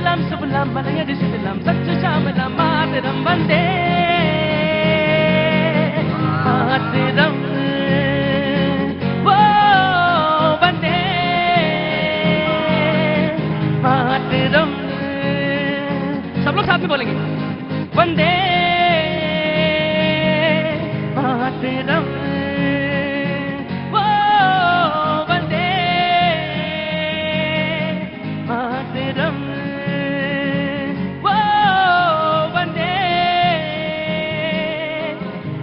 सुजलाम सुफलाम मलयज शीतलाम सच्च श्यामलाम मातरम वंदे मातरम वो वंदे मातरम। सब लोग साथ में बोलेंगे वंदे मातरम वो वंदे मातरम वो वंदे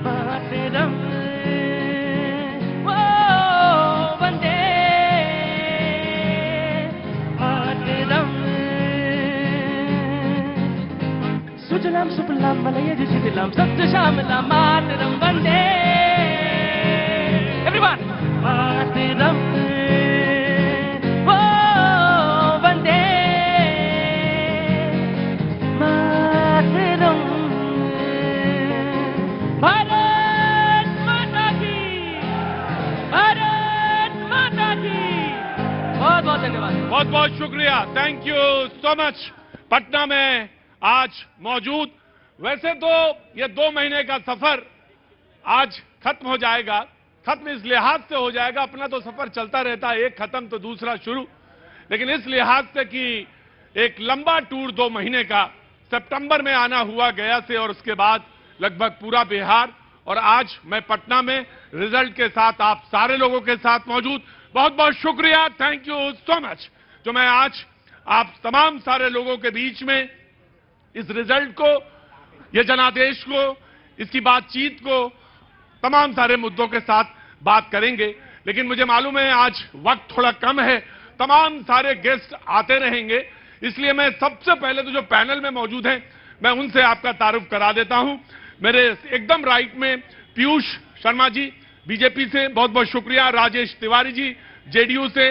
मातरम वो वंदे मातरम। सुजलाम सुफलाम मलयज शीतलाम सच्च श्यामलाम मातरम वंदे एवरीवन मातरम वो वंदे मातरम। भारत माता की, भारत माता की। बहुत बहुत धन्यवाद। बहुत बहुत शुक्रिया, thank you so much. Patna में आज मौजूद, वैसे तो ये 2 महीने का सफर आज खत्म हो जाएगा। खत्म इस लिहाज से हो जाएगा, अपना तो सफर चलता रहता है, एक खत्म तो दूसरा शुरू, लेकिन इस लिहाज से कि एक लंबा टूर 2 महीने का सितंबर में आना हुआ गया से, और उसके बाद लगभग पूरा बिहार, और आज मैं पटना में रिजल्ट के साथ आप सारे लोगों के साथ मौजूद। बहुत बहुत शुक्रिया, थैंक यू सो मच, जो मैं आज आप तमाम सारे लोगों के बीच में इस रिजल्ट को, ये जनादेश को, इसकी बातचीत को, तमाम सारे मुद्दों के साथ बात करेंगे। लेकिन मुझे मालूम है आज वक्त थोड़ा कम है, तमाम सारे गेस्ट आते रहेंगे, इसलिए मैं सबसे पहले तो जो पैनल में मौजूद हैं मैं उनसे आपका तारुफ करा देता हूं। मेरे एकदम राइट में पीयूष शर्मा जी बीजेपी से, बहुत बहुत शुक्रिया। राजेश तिवारी जी जेडीयू से,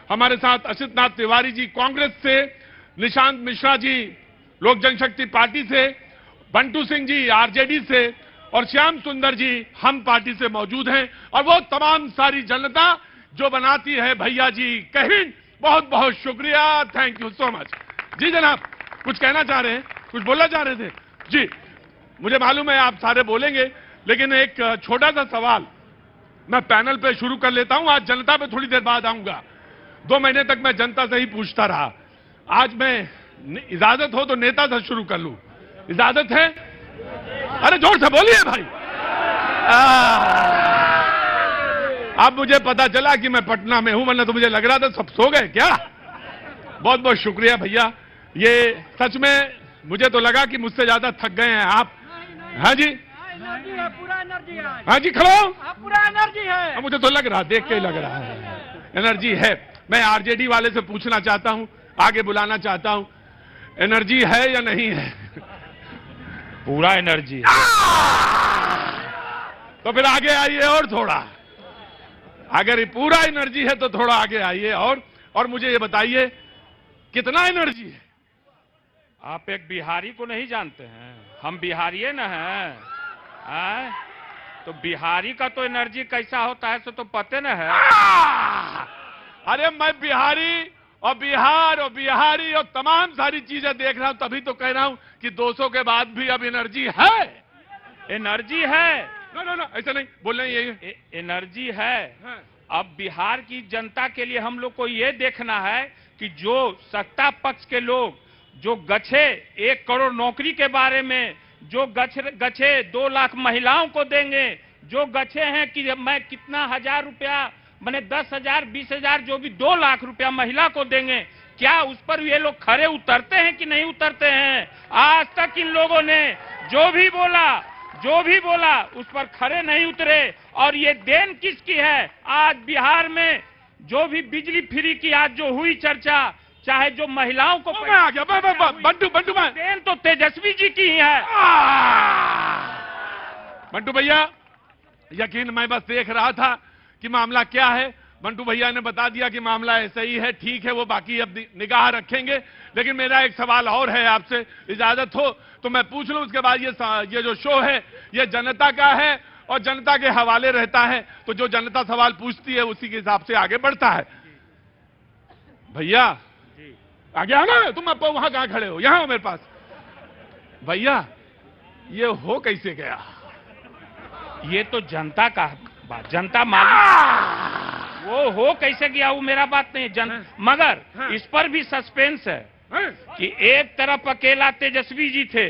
हमारे साथ असित नाथ तिवारी जी कांग्रेस से, निशांत मिश्रा जी लोक जनशक्ति पार्टी से, बंटू सिंह जी आरजेडी से, और श्याम सुंदर जी हम पार्टी से मौजूद हैं, और वो तमाम सारी जनता जो बनाती है भैया जी कहिन। बहुत बहुत शुक्रिया, थैंक यू सो मच। जी जनाब, कुछ कहना चाह रहे हैं, कुछ बोलना चाह रहे थे? जी मुझे मालूम है आप सारे बोलेंगे, लेकिन एक छोटा सा सवाल मैं पैनल पे शुरू कर लेता हूं। आज जनता पे थोड़ी देर बाद आऊंगा। 2 महीने तक मैं जनता से ही पूछता रहा, आज मैं इजाजत हो तो नेता से शुरू कर लूं, इजाजत है? अरे जोर से बोलिए भाई। अब मुझे पता चला कि मैं पटना में हूं, वरना तो मुझे लग रहा था सब सो गए क्या। बहुत बहुत शुक्रिया भैया, ये सच में मुझे तो लगा कि मुझसे ज्यादा थक गए हैं आप। हाँ जी, एनर्जी है, पूरा एनर्जी है। हाँ जी खड़ो, पूरा एनर्जी है। मुझे तो लग रहा, देख के ही लग रहा है एनर्जी है। मैं आरजेडी वाले से पूछना चाहता हूं, आगे बुलाना चाहता हूं, एनर्जी है या नहीं है? पूरा एनर्जी है। तो फिर आगे आइए और थोड़ा, अगर ये पूरा एनर्जी है तो थोड़ा आगे आइए और मुझे ये बताइए कितना एनर्जी है? आप एक बिहारी को नहीं जानते हैं? हम बिहारी न हैं? तो बिहारी का तो एनर्जी कैसा होता है सो तो पते न है। अरे मैं बिहारी और बिहार और बिहारी और तमाम सारी चीजें देख रहा हूं, तभी तो कह रहा हूं कि 200 के बाद भी अब एनर्जी है। एनर्जी है। नो ऐसा नहीं बोल रहे, ये एनर्जी है। अब बिहार की जनता के लिए हम लोग को ये देखना है कि जो सत्ता पक्ष के लोग जो गछे 1 करोड़ नौकरी के बारे में, जो गछे 2 लाख महिलाओं को देंगे, जो गछे हैं कि मैं कितना 1000 रुपया, मैंने 10,000 20,000, जो भी 2 लाख रुपया महिला को देंगे, क्या उस पर ये लोग खरे उतरते हैं कि नहीं उतरते हैं? आज तक इन लोगों ने जो भी बोला उस पर खरे नहीं उतरे। और ये देन किसकी है? आज बिहार में जो भी बिजली फ्री की आज जो हुई चर्चा, चाहे जो महिलाओं को मैं आ गया, बंटू मैं, देन तो तेजस्वी जी की ही है। बंटू भैया यकीन, मैं बस देख रहा था कि मामला क्या है। बंटू भैया ने बता दिया कि मामला ऐसा ही है, ठीक है, वो बाकी अब निगाह रखेंगे। लेकिन मेरा एक सवाल और है आपसे, इजाजत हो तो मैं पूछ लूं, उसके बाद ये जो शो है ये जनता का है और जनता के हवाले रहता है, तो जो जनता सवाल पूछती है उसी के हिसाब से आगे बढ़ता है। भैया आगे आओ ना, तुम अब वहां कहां खड़े हो, यहां मेरे पास। भैया ये हो कैसे गया? ये तो जनता का बात, जनता मालिक, वो हो कैसे गया वो मेरा बात नहीं है। मगर इस पर भी सस्पेंस है कि एक तरफ अकेला तेजस्वी जी थे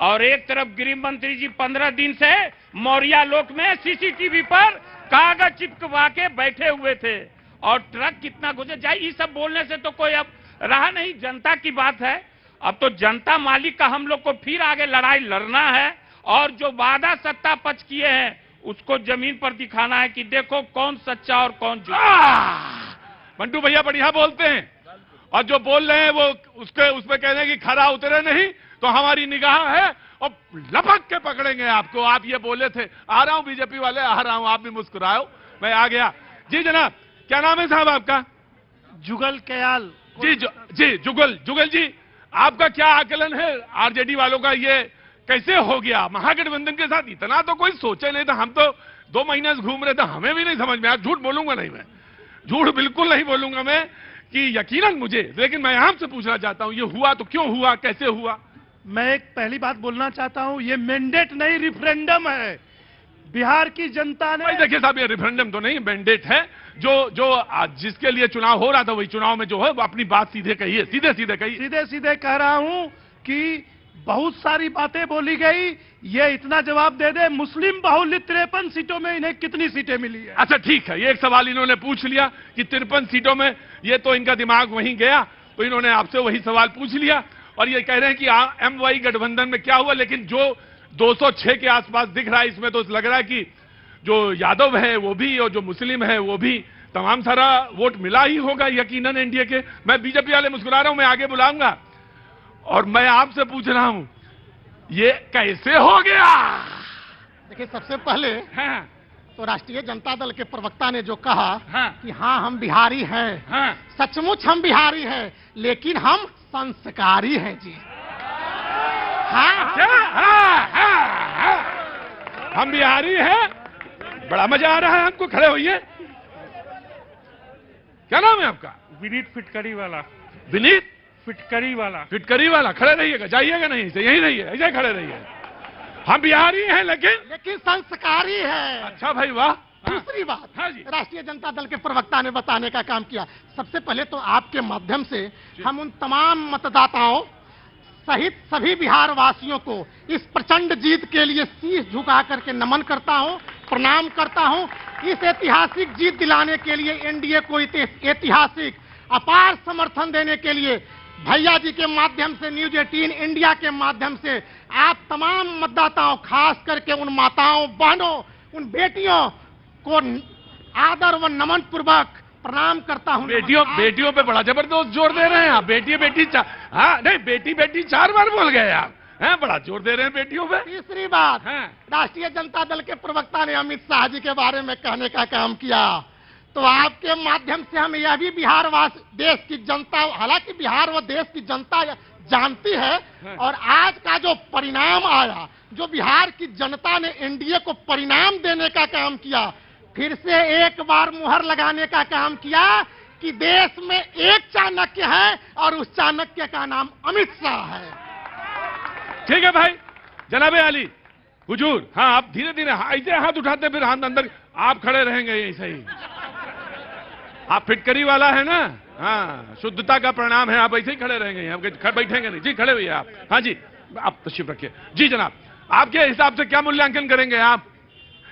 और एक तरफ गृह मंत्री जी 15 दिन से मौर्या लोक में सीसीटीवी पर कागज चिपकवा के बैठे हुए थे, और ट्रक कितना गुजर जाए, ये सब बोलने से तो कोई अब रहा नहीं। जनता की बात है, अब तो जनता मालिक का हम लोग को फिर आगे लड़ाई लड़ना है, और जो वादा सत्ता पक्ष किए हैं उसको जमीन पर दिखाना है कि देखो कौन सच्चा और कौन झूठा। मंटू भैया बढ़िया बोलते हैं, और जो बोल रहे हैं वो उसपे कह रहे हैं कि खरा उतरे नहीं तो हमारी निगाह है और लपक के पकड़ेंगे आपको। आप ये बोले थे, आ रहा हूं बीजेपी वाले, आ रहा हूं, आप भी मुस्कुराओ, मैं आ गया। जी जनाब, क्या नाम है साहब आपका? जुगल कयाल। जी जुगल जी, आपका क्या आकलन है आरजेडी वालों का, ये कैसे हो गया महागठबंधन के साथ? इतना तो कोई सोचे नहीं था, हम तो 2 महीने से घूम रहे थे, हमें भी नहीं समझ में आया। झूठ बोलूंगा नहीं, मैं झूठ बिल्कुल नहीं बोलूंगा मैं कि यकीनन मुझे, लेकिन मैं आपसे पूछना चाहता हूं ये हुआ तो क्यों हुआ, कैसे हुआ? मैं एक पहली बात बोलना चाहता हूं, ये मैंडेट नहीं रेफरेंडम है। बिहार की जनता ने, देखिए साहब, ये रेफरेंडम तो नहीं, मैंडेट है। जो जिसके लिए चुनाव हो रहा था वही चुनाव में जो है वो अपनी बात सीधे कहिए, सीधे कहिए। सीधे कह रहा हूं कि बहुत सारी बातें बोली गई, ये इतना जवाब दे दे, मुस्लिम बाहुल्य 53 सीटों में इन्हें कितनी सीटें मिली है? अच्छा ठीक है, ये एक सवाल इन्होंने पूछ लिया कि 53 सीटों में, ये तो इनका दिमाग वहीं गया, तो इन्होंने आपसे वही सवाल पूछ लिया, और ये कह रहे हैं कि एमवाई गठबंधन में क्या हुआ। लेकिन जो 206 के आसपास दिख रहा है, इसमें तो लग रहा है कि जो यादव है वो भी और जो मुस्लिम है वो भी, तमाम सारा वोट मिला ही होगा यकीनन एनडीए के। मैं बीजेपी वाले मुस्कुरा रहा हूं, मैं आगे बुलाऊंगा, और मैं आपसे पूछ रहा हूं ये कैसे हो गया? देखिए, सबसे पहले तो राष्ट्रीय जनता दल के प्रवक्ता ने जो कहा कि हाँ हम बिहारी हैं, सचमुच हम बिहारी हैं, लेकिन हम संस्कारी हैं जी। हम बिहारी हैं, बड़ा मजा आ रहा है हमको, खड़े होइए। क्या नाम है आपका? विनीत फिटकरी वाला। विनीत फिटकरी वाला, खड़े रहिएगा, जाइएगा नहीं, यहीं रहिए, ऐसे खड़े रहिए। हम बिहारी हैं लेकिन संस्कारी है। अच्छा भाई, वाह। दूसरी बात, हाँ जी, राष्ट्रीय जनता दल के प्रवक्ता ने बताने का काम किया। सबसे पहले तो आपके माध्यम से हम उन तमाम मतदाताओं सहित सभी बिहार वासियों को इस प्रचंड जीत के लिए शीश झुका करके नमन करता हूं, प्रणाम करता हूं। इस ऐतिहासिक जीत दिलाने के लिए एनडीए को ऐतिहासिक अपार समर्थन देने के लिए भैया जी के माध्यम से, न्यूज 18 इंडिया के माध्यम से आप तमाम मतदाताओं, खास करके उन माताओं, बहनों, उन बेटियों को आदर व नमन पूर्वक प्रणाम करता हूं। बेटियों पे बड़ा जबरदस्त जोर दे रहे हैं आप। बेटी नहीं, बेटी 4 बार बोल गए आप, हैं? बड़ा जोर दे रहे हैं बेटियों पे। तीसरी बात, राष्ट्रीय जनता दल के प्रवक्ता ने अमित शाह जी के बारे में कहने का काम किया, तो आपके माध्यम से हम यह भी देश की जनता, हालांकि बिहार व देश की जनता जानती है, और आज का जो परिणाम आया, जो बिहार की जनता ने एनडीए को परिणाम देने का काम किया, फिर से एक बार मुहर लगाने का काम किया कि देश में एक चाणक्य है और उस चाणक्य का नाम अमित शाह है। ठीक है भाई, जनाबे आली हुजूर, हाँ आप धीरे धीरे ऐसे हाथ उठाते फिर हाथ अंदर, आप खड़े रहेंगे ऐसे ही। आप फिटकरी वाला है ना, हाँ, शुद्धता का प्रणाम है, आप ऐसे ही खड़े रहेंगे, हम बैठेंगे नहीं जी, खड़े हुए आप। हाँ जी, आप तशरीफ रखिए। जी जनाब, आपके हिसाब से क्या मूल्यांकन करेंगे आप?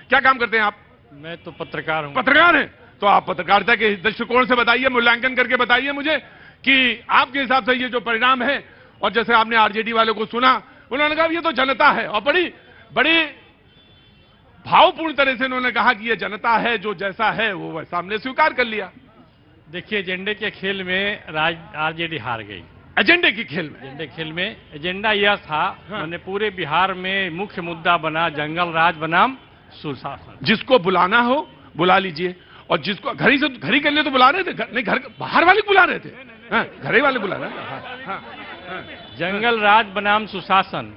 क्या काम करते हैं आप? मैं तो पत्रकार हूं। पत्रकार हैं, तो आप पत्रकारिता के दृष्टिकोण से बताइए, मूल्यांकन करके बताइए मुझे कि आपके हिसाब से ये जो परिणाम है, और जैसे आपने आरजेडी वालों को सुना, उन्होंने कहा ये तो जनता है, और बड़ी भावपूर्ण तरह से उन्होंने कहा कि ये जनता है, जो जैसा है वो वैसा हमने स्वीकार कर लिया। देखिए, एजेंडे के खेल में आरजेडी हार गई। एजेंडे की खेल में? एजेंडे खेल में एजेंडा यह था, मैंने पूरे बिहार में मुख्य मुद्दा बना जंगल राज बनाम सुशासन। जिसको बुलाना हो बुला लीजिए, और जिसको घरी के लिए तो बुला रहे थे, नहीं घर बाहर वाले बुला रहे थे, घरे वाले बुला रहे थे। जंगल राज बनाम सुशासन,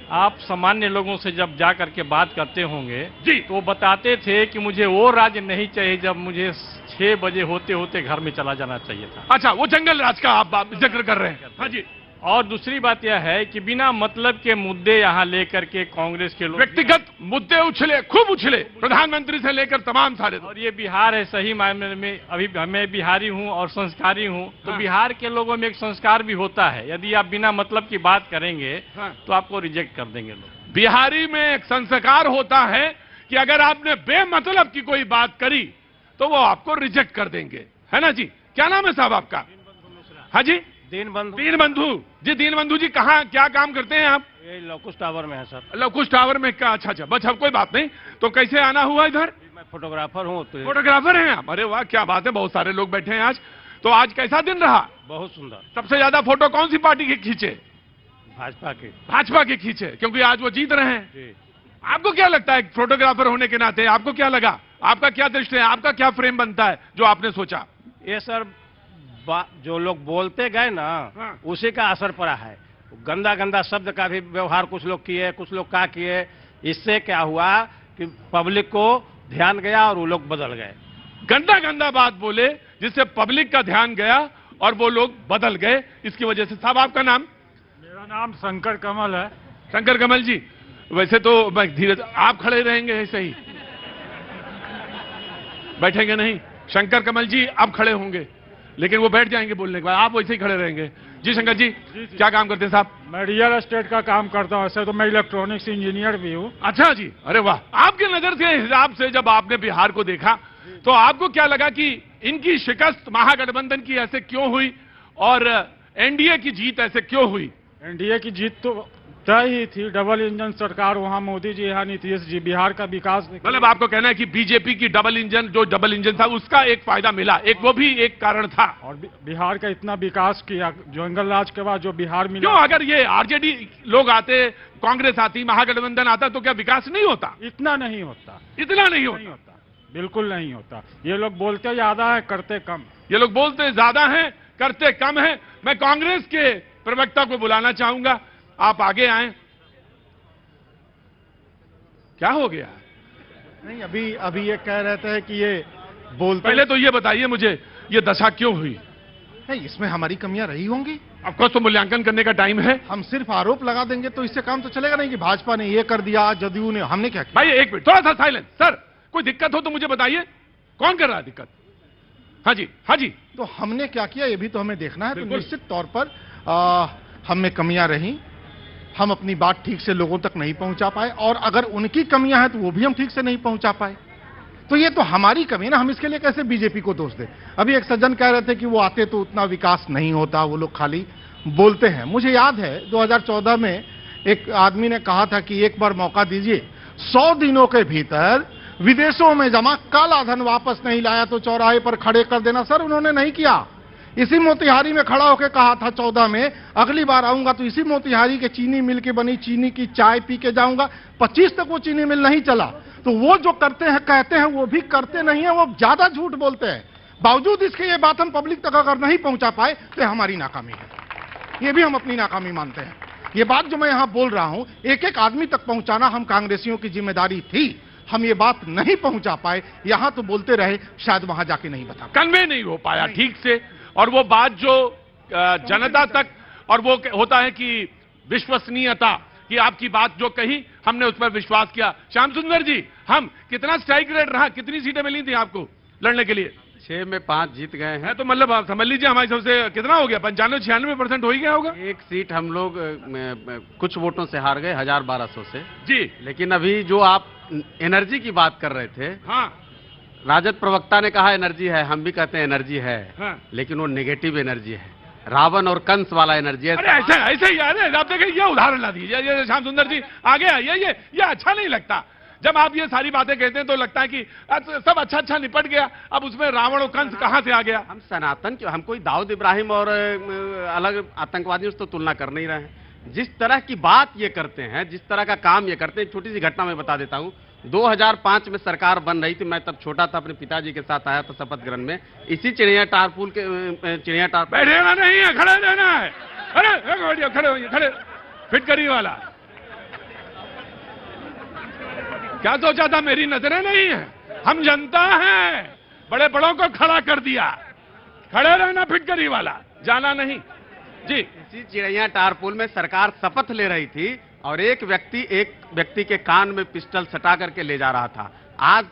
आप सामान्य लोगों से जब जा करके बात करते होंगे जी। तो वो बताते थे कि मुझे वो राज्य नहीं चाहिए जब मुझे 6 बजे होते होते घर में चला जाना चाहिए था। अच्छा, वो जंगल राज का आप जिक्र कर रहे हैं। हाँ जी। और दूसरी बात यह है कि बिना मतलब के मुद्दे यहाँ लेकर के कांग्रेस के लोग व्यक्तिगत मुद्दे उछले, खूब उछले, प्रधानमंत्री से लेकर तमाम सारे। और ये बिहार है, सही मायने में अभी मैं बिहारी हूँ और संस्कारी हूँ, तो हाँ। बिहार के लोगों में एक संस्कार भी होता है। यदि आप बिना मतलब की बात करेंगे हाँ। तो आपको रिजेक्ट कर देंगे लोग। बिहारी में एक संस्कार होता है कि अगर आपने बेमतलब की कोई बात करी तो वो आपको रिजेक्ट कर देंगे, है ना जी। क्या नाम है साहब आपका? हाँ जी, दीनबंधु। दीनबंधु जी। दीनबंधु जी, कहाँ क्या काम करते हैं आप? ये लौकुश टावर में है सर। लवकुश टावर में क्या? अच्छा, बस अब कोई बात नहीं। तो कैसे आना हुआ इधर? मैं फोटोग्राफर हूँ। तो फोटोग्राफर हैं आप? अरे वाह, क्या बात है, बहुत सारे लोग बैठे हैं आज। तो आज कैसा दिन रहा? बहुत सुंदर। सबसे ज्यादा फोटो कौन सी पार्टी के खींचे? भाजपा के। भाजपा के खींचे, क्योंकि आज वो जीत रहे हैं। जी। आपको क्या लगता है फोटोग्राफर होने के नाते? आपको क्या लगा? आपका क्या दृष्टि है? आपका क्या फ्रेम बनता है जो आपने सोचा? ये सर जो लोग बोलते गए ना, हाँ। उसी का असर पड़ा है। गंदा गंदा शब्द का भी व्यवहार कुछ लोग किए, कुछ लोग क्या किए। इससे क्या हुआ कि पब्लिक को ध्यान गया और वो लोग बदल गए। गंदा गंदा बात बोले जिससे पब्लिक का ध्यान गया और वो लोग बदल गए, इसकी वजह से। साहब आपका नाम? मेरा नाम शंकर कमल है। शंकर कमल जी, वैसे तो मैं धीरे, आप खड़े रहेंगे ऐसे ही, बैठेंगे नहीं। शंकर कमल जी अब खड़े होंगे, लेकिन वो बैठ जाएंगे बोलने के बाद, आप वैसे ही खड़े रहेंगे। जी शंकर जी, क्या काम करते हैं साहब? मैं रियल एस्टेट का काम करता हूँ। ऐसे तो मैं इलेक्ट्रॉनिक्स इंजीनियर भी हूँ। अच्छा जी, अरे वाह। आपके नजर के हिसाब से जब आपने बिहार को देखा तो आपको क्या लगा कि इनकी शिकस्त महागठबंधन की ऐसे क्यों हुई और एनडीए की जीत ऐसे क्यों हुई? एनडीए की जीत तो तय ही थी। डबल इंजन सरकार, वहाँ मोदी जी, यहाँ नीतीश जी। बिहार का विकास, मतलब आपको कहना है कि बीजेपी की डबल इंजन था, उसका एक फायदा मिला, एक वो भी एक कारण था। और बिहार का इतना विकास किया जंगल राज के बाद जो बिहार मिला। क्यों? अगर ये आरजेडी लोग आते, कांग्रेस आती, महागठबंधन आता, तो क्या विकास नहीं होता? इतना नहीं होता। इतना नहीं नहीं होता, बिल्कुल नहीं होता। ये लोग बोलते ज्यादा है, करते कम। ये लोग बोलते ज्यादा हैं, करते कम हैं। मैं कांग्रेस के प्रवक्ता को बुलाना चाहूंगा, आप आगे आए। क्या हो गया? नहीं, अभी ये कह रहे थे कि ये बोलते, पहले तो ये बताइए मुझे, ये दशा क्यों हुई? नहीं, इसमें हमारी कमियां रही होंगी। ऑफकोर्स, तो मूल्यांकन करने का टाइम है। हम सिर्फ आरोप लगा देंगे तो इससे काम तो चलेगा नहीं कि भाजपा ने ये कर दिया, जदयू ने। हमने क्या किया? भाई एक मिनट, थोड़ा सा साइलेंस। सर, कोई दिक्कत हो तो मुझे बताइए, कौन कर रहा है दिक्कत? हाँ जी, हाँ जी। तो हमने क्या किया ये भी तो हमें देखना है। तो बिल्कुल। निश्चित तौर पर हम में कमियां रही, हम अपनी बात ठीक से लोगों तक नहीं पहुंचा पाए, और अगर उनकी कमियां हैं तो वो भी हम ठीक से नहीं पहुंचा पाए। तो ये तो हमारी कमी ना, हम इसके लिए कैसे बीजेपी को दोष दें? अभी एक सज्जन कह रहे थे कि वो आते तो उतना विकास नहीं होता, वो लोग खाली बोलते हैं। मुझे याद है 2014 में एक आदमी ने कहा था कि एक बार मौका दीजिए, 100 दिनों के भीतर विदेशों में जमा काला धन वापस नहीं लाया तो चौराहे पर खड़े कर देना। सर, उन्होंने नहीं किया। इसी मोतिहारी में खड़ा होकर कहा था 14 में, अगली बार आऊंगा तो इसी मोतिहारी के चीनी मिल के बनी चीनी की चाय पी के जाऊंगा। 25 तक वो चीनी मिल नहीं चला। तो वो जो करते हैं, कहते हैं, वो भी करते नहीं है, वो ज्यादा झूठ बोलते हैं। बावजूद इसके ये बात हम पब्लिक तक अगर नहीं पहुंचा पाए तो हमारी नाकामी है। ये भी हम अपनी नाकामी मानते हैं। ये बात जो मैं यहां बोल रहा हूं, एक एक आदमी तक पहुंचाना हम कांग्रेसियों की जिम्मेदारी थी। हम ये बात नहीं पहुंचा पाए, यहां तो बोलते रहे, शायद वहां जाके नहीं बता, कन्वे नहीं हो पाया ठीक से। और वो बात जो जनता तक, और वो होता है कि विश्वसनीयता, कि आपकी बात जो कही हमने उस पर विश्वास किया। श्याम सुंदर जी, हम कितना स्ट्राइक रेट रहा, कितनी सीटें मिली थी आपको लड़ने के लिए? 6 में 5 जीत गए हैं। तो मतलब आप समझ लीजिए हमारी सबसे कितना हो गया, 95-96% हो ही गया होगा। एक सीट हम लोग कुछ वोटों से हार गए, 1000-1200 से जी। लेकिन अभी जो आप एनर्जी की बात कर रहे थे, हाँ, राजद प्रवक्ता ने कहा एनर्जी है, हम भी कहते हैं एनर्जी है, हाँ। लेकिन वो नेगेटिव एनर्जी है, रावण और कंस वाला एनर्जी है। अरे ऐसे ही यार, आप देखिए, ये उदाहरण ला दीजिए। ये श्याम सुंदर जी आगे आइए। ये अच्छा नहीं लगता जब आप ये सारी बातें कहते हैं, तो लगता है कि सब अच्छा निपट गया, अब उसमें रावण और कंस कहां से आ गया? हम सनातन क्यों, हम कोई दाऊद इब्राहिम और अलग आतंकवादियों से तो तुलना कर नहीं रहे हैं। जिस तरह की बात ये करते हैं, जिस तरह का काम ये करते हैं, छोटी सी घटना मैं बता देता हूं। 2005 में सरकार बन रही थी, मैं तब छोटा था, अपने पिताजी के साथ आया था शपथ ग्रहण में। इसी चिड़िया टारपुल के बैठेगा नहीं है, खड़े रहना है। अरे खड़े होइए, खड़े फिटकरी वाला। क्या सोचा था मेरी नजरें नहीं है? हम जनता हैं, बड़े बड़ों को खड़ा कर दिया, खड़े रहना फिटकरी वाला, जाना नहीं जी। इसी चिड़ैया टारपुल में सरकार शपथ ले रही थी और एक व्यक्ति के कान में पिस्टल सटा करके ले जा रहा था। आज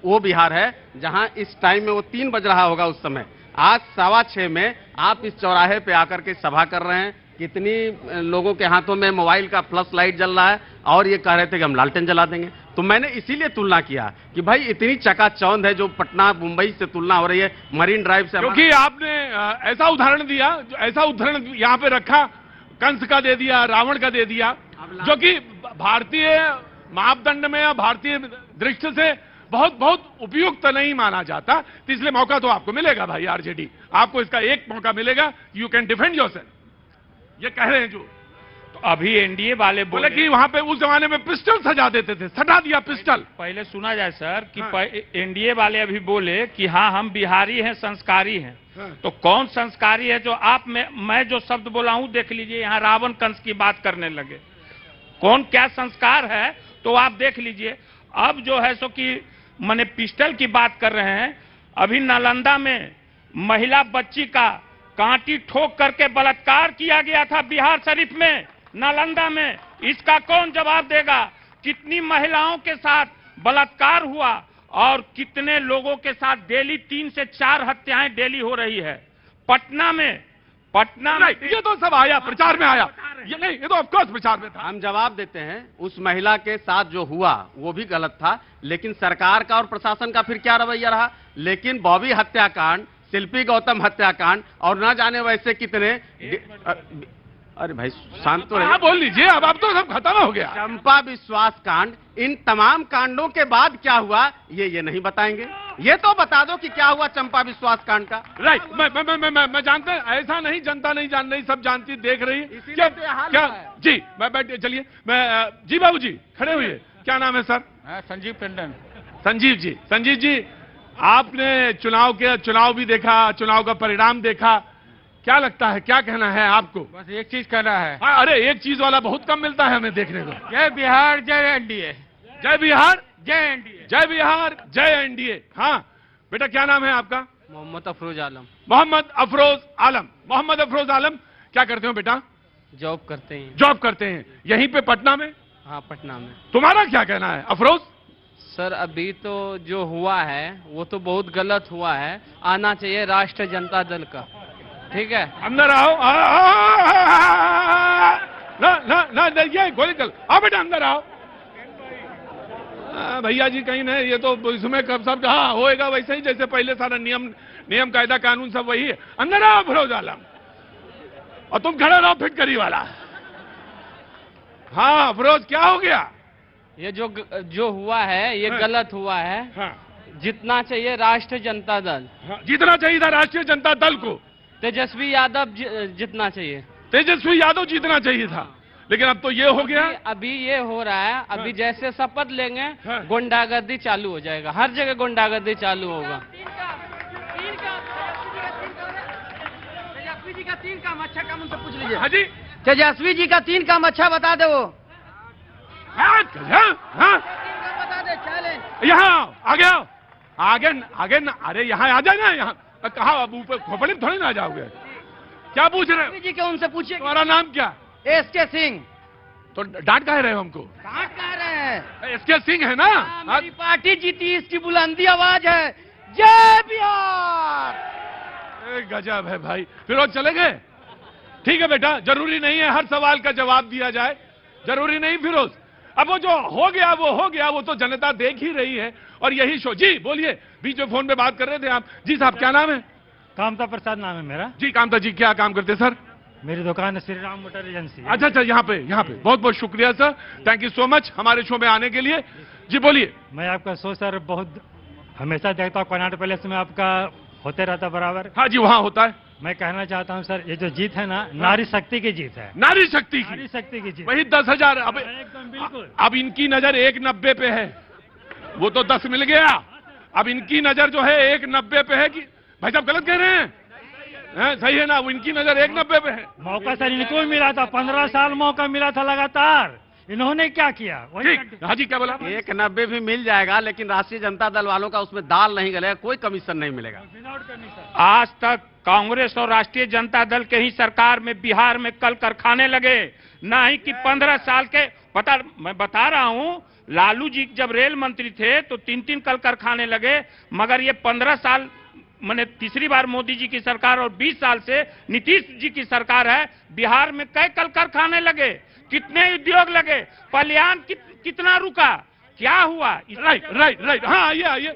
वो बिहार है जहां इस टाइम में वो 3 बज रहा होगा उस समय, आज 6:15 में आप इस चौराहे पे आकर के सभा कर रहे हैं। कितनी लोगों के हाथों में मोबाइल का फ्लश लाइट जल रहा है और ये कह रहे थे कि हम लालटेन जला देंगे। तो मैंने इसीलिए तुलना किया कि भाई इतनी चकाचौंध है जो पटना मुंबई से तुलना हो रही है मरीन ड्राइव से। क्योंकि आपने ऐसा उदाहरण दिया, ऐसा उदाहरण यहाँ पे रखा, कंस का दे दिया, रावण का दे दिया, जो कि भारतीय मापदंड में या भारतीय दृष्टि से बहुत बहुत उपयुक्त नहीं माना जाता। तो इसलिए मौका तो आपको मिलेगा भाई आरजेडी, आपको इसका एक मौका मिलेगा, यू कैन डिफेंड योरसेल्फ, ये कह रहे हैं जो। तो अभी एनडीए वाले बोले कि वहां पे उस जमाने में पिस्टल सजा देते थे, सटा दिया पिस्टल। पहले सुना जाए सर कि एनडीए वाले अभी बोले कि हाँ हम बिहारी हैं, संस्कारी हैं। तो कौन संस्कारी है जो आप में मैं जो शब्द बोला हूं, देख लीजिए यहाँ रावण कंस की बात करने लगे, कौन क्या संस्कार है तो आप देख लीजिए। अब जो है सो कि माने पिस्टल की बात कर रहे हैं। अभी नालंदा में महिला बच्ची का कांटी ठोक करके बलात्कार किया गया था बिहार शरीफ में, नालंदा में। इसका कौन जवाब देगा? कितनी महिलाओं के साथ बलात्कार हुआ और कितने लोगों के साथ डेली 3 से 4 हत्याएं डेली हो रही है पटना में। ये तो सब आया, प्रचार में आया, ये नहीं, ये तो ऑफकोर्स प्रचार में था। हम जवाब देते हैं, उस महिला के साथ जो हुआ वो भी गलत था, लेकिन सरकार का और प्रशासन का फिर क्या रवैया रहा। लेकिन बॉबी हत्याकांड, शिल्पी गौतम हत्याकांड और न जाने वैसे कितने, अरे भाई शांत तो रहिए, बोल लीजिए, अब तो सब खत्म हो गया। चंपा विश्वास कांड, इन तमाम कांडों के बाद क्या हुआ ये नहीं बताएंगे। ये तो बता दो कि क्या हुआ चंपा विश्वास कांड का। राइट, मैं जानते हैं, ऐसा नहीं जनता नहीं जान रही, सब जानती देख रही। क्या जी, मैं बैठ, चलिए मैं जी बाबू जी खड़े हुए, क्या नाम है सर? संजीव टंडन। संजीव जी आपने चुनाव भी देखा, चुनाव का परिणाम देखा, क्या लगता है, क्या कहना है आपको? बस एक चीज कहना है। हाँ, अरे एक चीज वाला बहुत कम मिलता है हमें देखने को। जय बिहार जय एनडीए। जय बिहार जय एनडीए। जय बिहार जय एनडीए। हाँ बेटा, क्या नाम है आपका? मोहम्मद अफरोज आलम। मोहम्मद अफरोज आलम, क्या करते हो बेटा? जॉब करते हैं। जॉब करते हैं यहीं पे पटना में? हाँ पटना में। तुम्हारा क्या कहना है अफरोज? सर अभी तो जो हुआ है वो तो बहुत गलत हुआ है, आना चाहिए राष्ट्रीय जनता दल का। ठीक है, अंदर आओ। ना ये गोली चल, आओ बेटा अंदर आओ। भैया जी कहीं नहीं, ये तो इसमें कब सब हाँ होएगा वैसे ही जैसे पहले सारा नियम कायदा कानून सब वही है। अंदर आओ अफरोज आलम, और तुम खड़े रहो फिटकरी वाला। हाँ अफरोज, क्या हो गया? ये जो हुआ है ये गलत हुआ है। हाँ। जितना चाहिए राष्ट्रीय जनता दल। हाँ, जीतना चाहिए था राष्ट्रीय जनता दल को। तेजस्वी यादव जितना चाहिए। तेजस्वी यादव जीतना चाहिए था, लेकिन अब तो ये हो गया। अभी ये हो रहा है, अभी जैसे शपथ लेंगे गुंडागर्दी चालू हो जाएगा, हर जगह गुंडागर्दी चालू होगा। तेजस्वी जी का 3 काम अच्छा काम उनसे पूछ लीजिए। हाँ जी, तेजस्वी जी का 3 काम अच्छा बता दे वो। हाँ, बता दे, चैलेंज। यहाँ आगे ना, अरे यहाँ आ जाए ना, यहाँ कहा अब ऊपर खोपड़ी में थोड़ी ना आ जाओगे। क्या पूछ रहे हो? जी के उनसे पूछिए। तुम्हारा नाम क्या? एसके सिंह। तो डांट कह रहे हो हमको? डांट कह रहे हैं। एसके सिंह है ना? मेरी पार्टी जीती, इसकी बुलंदी आवाज है जय बिहार। गजब है भाई। फिरोज चले गए? ठीक है बेटा, जरूरी नहीं है हर सवाल का जवाब दिया जाए, जरूरी नहीं फिरोज। अब वो जो हो गया वो तो जनता देख ही रही है। और यही शो। जी बोलिए, बीच में फोन पे बात कर रहे थे आप। जी साहब क्या नाम है? कामता प्रसाद नाम है मेरा। जी कामता जी, क्या काम करते सर? मेरी दुकान है श्री राम मोटर एजेंसी। अच्छा, यहाँ पे बहुत बहुत शुक्रिया sir, thank you so much हमारे शो में आने के लिए। जी बोलिए। मैं आपका शो सर बहुत हमेशा देखता हूँ, कर्नाटक पैलेस में आपका होते रहता बराबर। हाँ जी, वहाँ होता है। मैं कहना चाहता हूँ सर, ये जो जीत है ना, नारी शक्ति की जीत है। नारी शक्ति की जीत। वही 10,000। अब एकदम बिल्कुल। अब इनकी नजर 190 पे है, वो तो 10 मिल गया। अब इनकी नजर जो है 190 पे है। कि भाई साहब गलत कह रहे हैं? सही है ना? वो इनकी नजर 190 पे है। मौका सर इनको भी मिला था, 15 साल मौका मिला था लगातार। इन्होंने क्या किया वही ठीक, हाजी क्या बोला? 190 भी मिल जाएगा, लेकिन राष्ट्रीय जनता दल वालों का उसमें दाल नहीं गलेगा, कोई कमीशन नहीं मिलेगा। आज तक कांग्रेस और राष्ट्रीय जनता दल के ही सरकार में बिहार में कल कारखाने लगे, ना ही कि 15 साल के मैं बता रहा हूं, लालू जी जब रेल मंत्री थे तो 3-3 कल कारखाने लगे, मगर ये 15 साल मैंने तीसरी बार मोदी जी की सरकार और 20 साल से नीतीश जी की सरकार है, बिहार में कई कल कारखाने लगे, कितने उद्योग लगे, पलायन कितना रुका, क्या हुआ? राइट, हाँ ये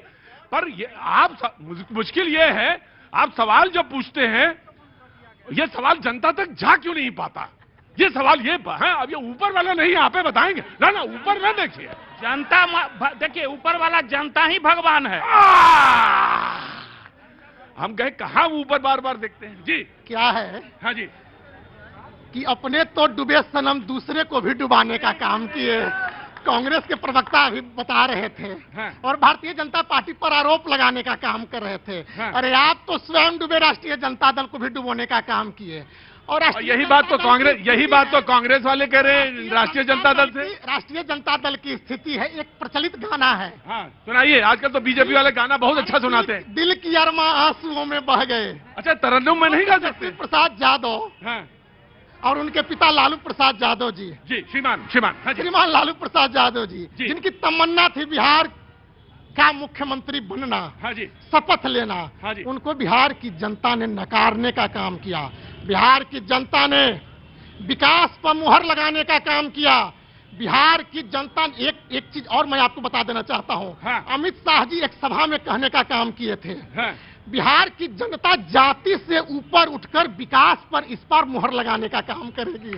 पर ये आप मुश्किल ये है, आप सवाल जब पूछते हैं, ये सवाल जनता तक जा क्यों नहीं पाता? ये सवाल ये है, अब ये ऊपर वाला नहीं आप बताएंगे ना, ऊपर ना देखिए, जनता देखिए, ऊपर वाला जनता ही भगवान है। हम कहे कहाँ ऊपर बार बार देखते हैं जी। क्या है? हाँ जी, कि अपने तो डूबे सनम दूसरे को भी डुबाने का काम किए, कांग्रेस के प्रवक्ता अभी बता रहे थे। हाँ। और भारतीय जनता पार्टी पर आरोप लगाने का काम कर रहे थे। हाँ। अरे आप तो स्वयं डूबे राष्ट्रीय जनता दल को भी डुबोने का काम किए। और यही बात तो कांग्रेस वाले कह रहे हैं राष्ट्रीय जनता दल से। राष्ट्रीय जनता दल की स्थिति है, एक प्रचलित गाना है। हाँ, सुनाइए। आजकल तो बीजेपी वाले गाना बहुत अच्छा सुनाते हैं। दिल की अरमा आंसुओं में बह गए। अच्छा, तरन्नुम में नहीं गा सकते? प्रसाद यादव। हाँ। और उनके पिता लालू प्रसाद यादव जी। श्रीमान लालू प्रसाद यादव जी, जिनकी तमन्ना थी बिहार का मुख्यमंत्री बनना, हाँ जी, शपथ लेना, हाँ जी। उनको बिहार की जनता ने नकारने का काम किया। बिहार की जनता ने विकास पर मुहर लगाने का काम किया। बिहार की जनता ने एक चीज और मैं आपको बता देना चाहता हूँ। हाँ। अमित शाह जी एक सभा में कहने का काम किए थे। हाँ। बिहार की जनता जाति से ऊपर उठकर विकास पर इस पर मुहर लगाने का काम करेगी।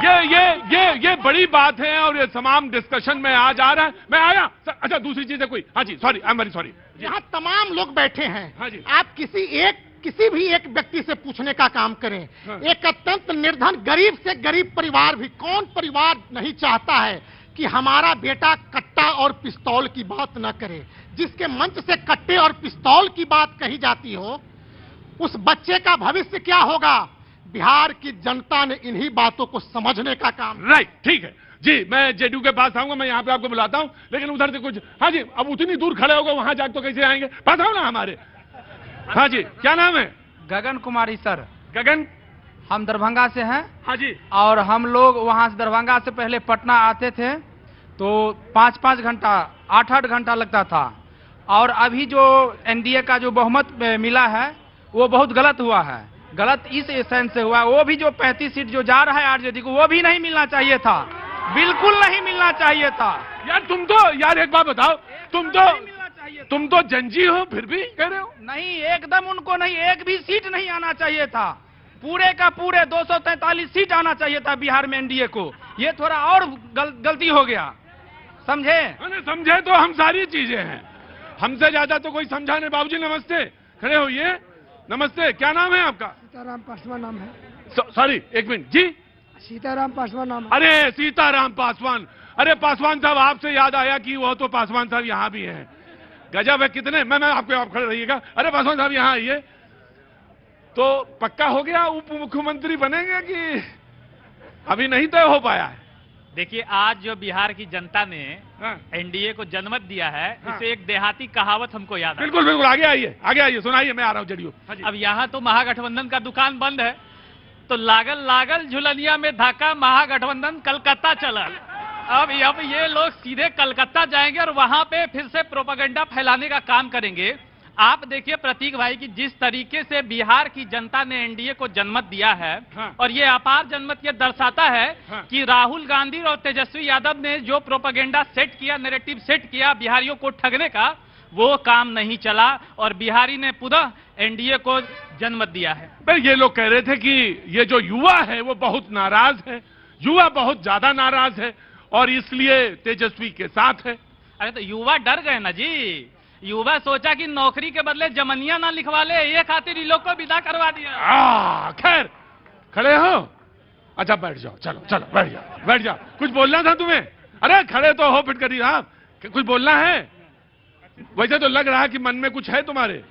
ये बड़ी बात है और ये तमाम डिस्कशन में आज आ रहा है। मैं आया। अच्छा, दूसरी चीज है कोई? हाँ जी, sorry, I am very sorry. यहाँ तमाम लोग बैठे हैं। हाँ जी। आप किसी भी एक व्यक्ति से पूछने का काम करें। हाँ। एक अत्यंत निर्धन गरीब से गरीब परिवार भी, कौन परिवार नहीं चाहता है कि हमारा बेटा कट्टा और पिस्तौल की बात न करे। जिसके मंच से कट्टे और पिस्तौल की बात कही जाती हो, उस बच्चे का भविष्य क्या होगा? बिहार की जनता ने इन्हीं बातों को समझने का काम। राइट, ठीक है जी। मैं जेडीयू के पास आऊंगा, मैं यहाँ पे आपको बुलाता हूँ, लेकिन उधर से कुछ। हाँ जी, अब उतनी दूर खड़े होगा, वहां जाकर तो कैसे आएंगे? बताओ ना हमारे। हाँ जी, क्या नाम है? गगन कुमारी सर। गगन, हम दरभंगा से हैं। हाँ जी। और हम लोग वहां से दरभंगा से पहले पटना आते थे तो 5-5 घंटा 8-8 घंटा लगता था। और अभी जो एनडीए का जो बहुमत मिला है वो बहुत गलत हुआ है। गलत इस सेंस से हुआ, वो भी जो 35 सीट जो जा रहा है आरजेडी को, वो भी नहीं मिलना चाहिए था, बिल्कुल नहीं मिलना चाहिए था। यार तुम तो, यार एक बात बताओ, तुम तो जंजी हो, फिर भी कह रहे हो? नहीं, एकदम उनको नहीं, एक भी सीट नहीं आना चाहिए था। पूरे का पूरे 243 सीट आना चाहिए था बिहार में एनडीए को। ये थोड़ा और गलती हो गया, समझे? समझे तो हम सारी चीजें हैं, हमसे ज्यादा तो कोई समझा नहीं। बाबूजी नमस्ते, खड़े होइए। नमस्ते, क्या नाम है आपका? सीताराम पासवान नाम है। सॉरी, एक मिनट जी। सीताराम पासवान नाम है। अरे सीताराम पासवान, अरे पासवान साहब, आपसे याद आया कि वो तो पासवान साहब यहाँ भी हैं। गजब है, कितने। मैं आपको, आप खड़े रहिएगा। अरे पासवान साहब यहाँ आइए। तो पक्का हो गया उप मुख्यमंत्री बनेंगे कि अभी नहीं तय हो पाया है? देखिए, आज जो बिहार की जनता ने एनडीए को जनमत दिया है, इसे एक देहाती कहावत हमको याद है। बिल्कुल बिल्कुल, आगे आइए, सुनाइए, मैं आ रहा हूँ जेडीयू। अब यहाँ तो महागठबंधन का दुकान बंद है, तो लागल झुलनिया में धाका, महागठबंधन कलकत्ता चलल। अब ये लोग सीधे कलकत्ता जाएंगे और वहां पे फिर से प्रोपेगेंडा फैलाने का काम करेंगे। आप देखिए प्रतीक भाई की जिस तरीके से बिहार की जनता ने एनडीए को जनमत दिया है, और ये अपार जनमत ये दर्शाता है कि राहुल गांधी और तेजस्वी यादव ने जो प्रोपेगेंडा सेट किया, नैरेटिव सेट किया बिहारियों को ठगने का, वो काम नहीं चला और बिहारी ने पुनः एनडीए को जनमत दिया है। ये लोग कह रहे थे कि ये जो युवा है वो बहुत नाराज है, युवा बहुत ज्यादा नाराज है और इसलिए तेजस्वी के साथ है। अरे तो युवा डर गए ना जी। युवा सोचा कि नौकरी के बदले जमनिया ना लिखवा ले, ये खातिर इन लोग को विदा करवा दिया। खैर, खड़े हो? अच्छा बैठ जाओ, चलो बैठ जाओ। कुछ बोलना था तुम्हें? अरे खड़े तो हो फिटकरी साहब, कुछ बोलना है? वैसे तो लग रहा है कि मन में कुछ है तुम्हारे।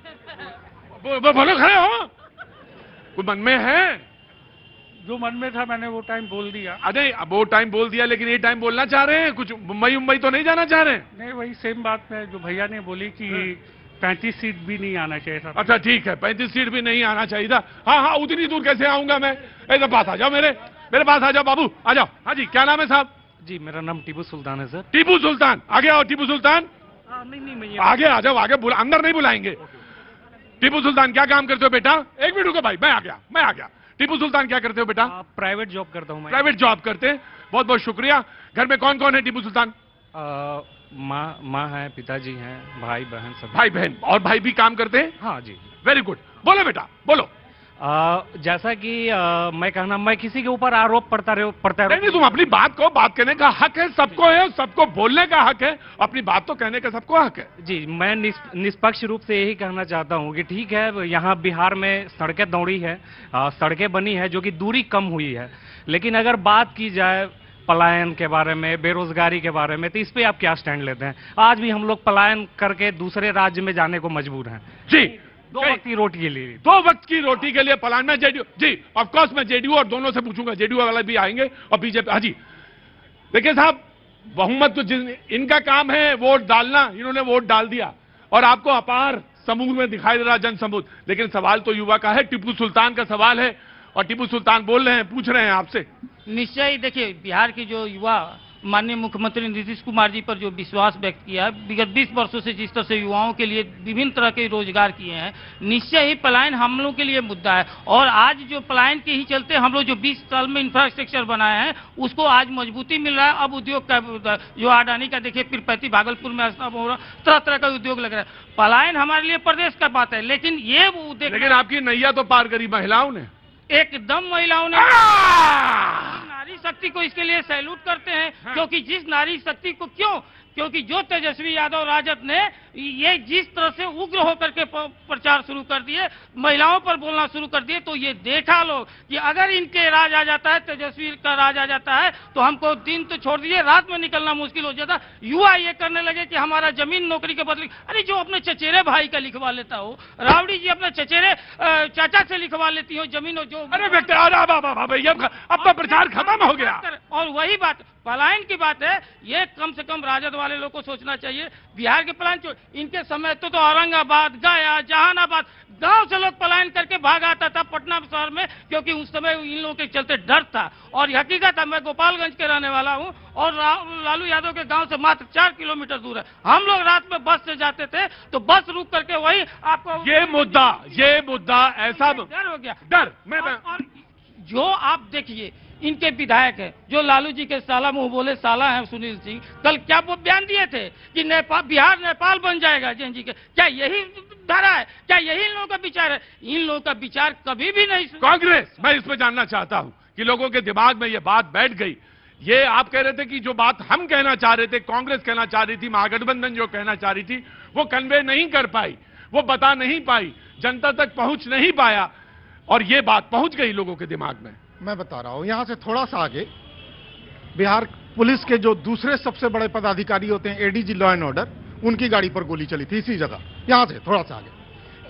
बोलो, खड़े हो। कुछ मन में है? जो मन में था मैंने वो टाइम बोल दिया। अरे अब वो टाइम बोल दिया, लेकिन ये टाइम बोलना चाह रहे हैं? कुछ मुंबई तो नहीं जाना चाह रहे हैं? नहीं, वही सेम बात है जो भैया ने बोली कि 35 सीट भी नहीं आना चाहिए था। अच्छा ठीक है, 35 सीट भी नहीं आना चाहिए था। हाँ हाँ, उतनी दूर कैसे आऊंगा मैं? ऐसा पास आ जाओ, मेरे पास आ जाओ बाबू, आ जाओ। हाँ जी, क्या नाम है साहब? जी मेरा नाम टीपू सुल्तान है सर। टीपू सुल्तान, आगे आओ टीपू सुल्तान। नहीं मैं आगे आ जाओ, आगे अंदर नहीं बुलाएंगे। टीपू सुल्तान क्या काम करते हो बेटा? एक मिनट रुको भाई, मैं आ गया। टीपू सुल्तान क्या करते हो बेटा? प्राइवेट जॉब करता हूँ। प्राइवेट जॉब करते हैं, बहुत बहुत शुक्रिया। घर में कौन कौन है टीपू सुल्तान? माँ है, पिताजी हैं, भाई बहन सब। भाई बहन, और भाई भी काम करते हैं? हाँ जी। वेरी गुड, बोलो बेटा बोलो। जैसा कि मैं किसी के ऊपर आरोप पड़ता नहीं, तुम अपनी बात को, बात करने का हक है सबको, है सबको बोलने का हक है, अपनी बात तो कहने का सबको हक है। जी मैं निष्पक्ष रूप से यही कहना चाहता हूँ कि ठीक है, यहाँ बिहार में सड़कें दौड़ी है, सड़कें बनी है जो कि दूरी कम हुई है, लेकिन अगर बात की जाए पलायन के बारे में, बेरोजगारी के बारे में, तो इस पे आप क्या स्टैंड लेते हैं? आज भी हम लोग पलायन करके दूसरे राज्य में जाने को मजबूर हैं। जी, 2 वक्त की रोटी के लिए। 2 वक्त की रोटी के लिए पलायन में जेडीयू, जी ऑफ कोर्स मैं जेडीयू और दोनों से पूछूंगा, जेडीयू वाले भी आएंगे और बीजेपी। हाँ जी, देखिए साहब, बहुमत तो इनका काम है वोट डालना, इन्होंने वोट डाल दिया और आपको अपार समूह में दिखाई दे रहा जन समूह, लेकिन सवाल तो युवा का है, टीपू सुल्तान का सवाल है और टीपू सुल्तान बोल रहे हैं, पूछ रहे हैं आपसे। निश्चय ही देखिए, बिहार के जो युवा माननीय मुख्यमंत्री नीतीश कुमार जी पर जो विश्वास व्यक्त किया है, विगत 20 वर्षों से जिस तरह से युवाओं के लिए विभिन्न तरह के रोजगार किए हैं, निश्चय ही पलायन हम लोगों के लिए मुद्दा है। और आज जो पलायन के ही चलते हम लोग जो 20 साल में इंफ्रास्ट्रक्चर बनाए हैं, उसको आज मजबूती मिल रहा है। अब उद्योग का जो अडानी का देखिए पीरपैंती भागलपुर में स्थापना हो रहा, तरह तरह का उद्योग लग रहा है। पलायन हमारे लिए प्रदेश का बात है, लेकिन ये लेकिन आपकी नैया तो पार करी महिलाओं ने, एकदम महिलाओं ने। नारी शक्ति को इसके लिए सैल्यूट करते हैं। हाँ। क्योंकि जिस नारी शक्ति को क्योंकि जो तेजस्वी यादव राजद ने ये जिस तरह से उग्र होकर के प्रचार शुरू कर दिए, महिलाओं पर बोलना शुरू कर दिए, तो ये देखा लोग कि अगर इनके राज आ जाता है, तेजस्वी का राज आ जाता है, तो हमको दिन तो छोड़ दीजिए, रात में निकलना मुश्किल हो जाता। युवा ये करने लगे कि हमारा जमीन नौकरी के बदले, अरे जो अपने चचेरे भाई का लिखवा लेता हो, रावड़ी जी अपने चचेरे चाचा से लिखवा लेती हो जमीन, जो भैया अपना प्रचार खत्म हो गया। और वही बात पलायन की बात है, ये कम से कम राजद वाले लोग को सोचना चाहिए। बिहार के पलायन इनके समय तो औरंगाबाद, गया, जहानाबाद गांव से लोग पलायन करके भाग आता था पटना शहर में, क्योंकि उस समय इन लोगों के चलते डर था। और हकीकत है, मैं गोपालगंज के रहने वाला हूं और लालू यादव के गांव से मात्र 4 किलोमीटर दूर है। हम लोग रात में बस से जाते थे तो बस रुक करके वही आपको ये मुद्दा ऐसा डर हो गया। डर और जो आप देखिए इनके विधायक है जो लालू जी के साला मुंह बोले साला है सुनील सिंह, कल क्या वो बयान दिए थे कि बिहार नेपाल बन जाएगा जैन जी के। क्या यही धारा है? क्या यही इन लोगों का विचार है? इन लोगों का विचार कभी भी नहीं। कांग्रेस, मैं इस पे जानना चाहता हूं कि लोगों के दिमाग में ये बात बैठ गई। ये आप कह रहे थे कि जो बात हम कहना चाह रहे थे, कांग्रेस कहना चाह रही थी, महागठबंधन जो कहना चाह रही थी, वो कन्वे नहीं कर पाई, वो बता नहीं पाई, जनता तक पहुंच नहीं पाया, और ये बात पहुंच गई लोगों के दिमाग में। मैं बता रहा हूं, यहां से थोड़ा सा आगे बिहार पुलिस के जो दूसरे सबसे बड़े पदाधिकारी होते हैं, एडीजी लॉ एंड ऑर्डर, उनकी गाड़ी पर गोली चली थी इसी जगह। यहां से थोड़ा सा आगे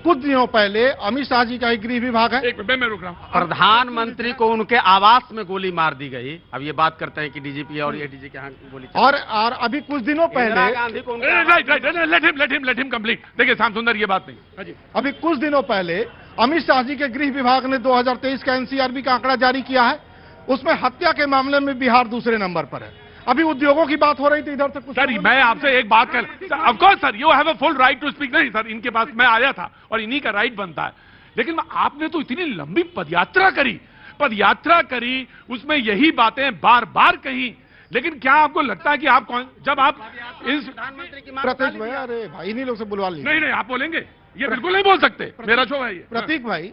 कुछ दिनों पहले अमित शाह जी का ही गृह विभाग है, एक मिनट मैं रुक रहा हूं, प्रधानमंत्री को उनके आवास में गोली मार दी गई। अब ये बात करते हैं कि डीजीपी और एडीजी के यहाँ गोली और अभी कुछ दिनों पहले गांधी को लेट हिम कंप्लीट। देखिए श्याम सुंदर, ये बात नहीं, अभी कुछ दिनों पहले अमित शाह जी के गृह विभाग ने 2023 का एनसीआरबी का आंकड़ा जारी किया है, उसमें हत्या के मामले में बिहार दूसरे नंबर पर है। अभी उद्योगों की बात हो रही थी, इधर से कुछ सर मैं आपसे एक बात कर, of course sir you have a full right to speak. नहीं सर, इनके पास मैं आया था और इन्हीं का राइट बनता है, लेकिन आपने तो इतनी लंबी पदयात्रा करी, उसमें यही बातें बार बार कही, लेकिन क्या आपको लगता है कि आप जब आप इस प्रधानमंत्री की प्रतीक भाई, अरे भाई इन्हीं लोग से बुलवा लीजिए। नहीं आप बोलेंगे, ये बिल्कुल नहीं बोल सकते, मेरा शो है ये। प्रतीक भाई,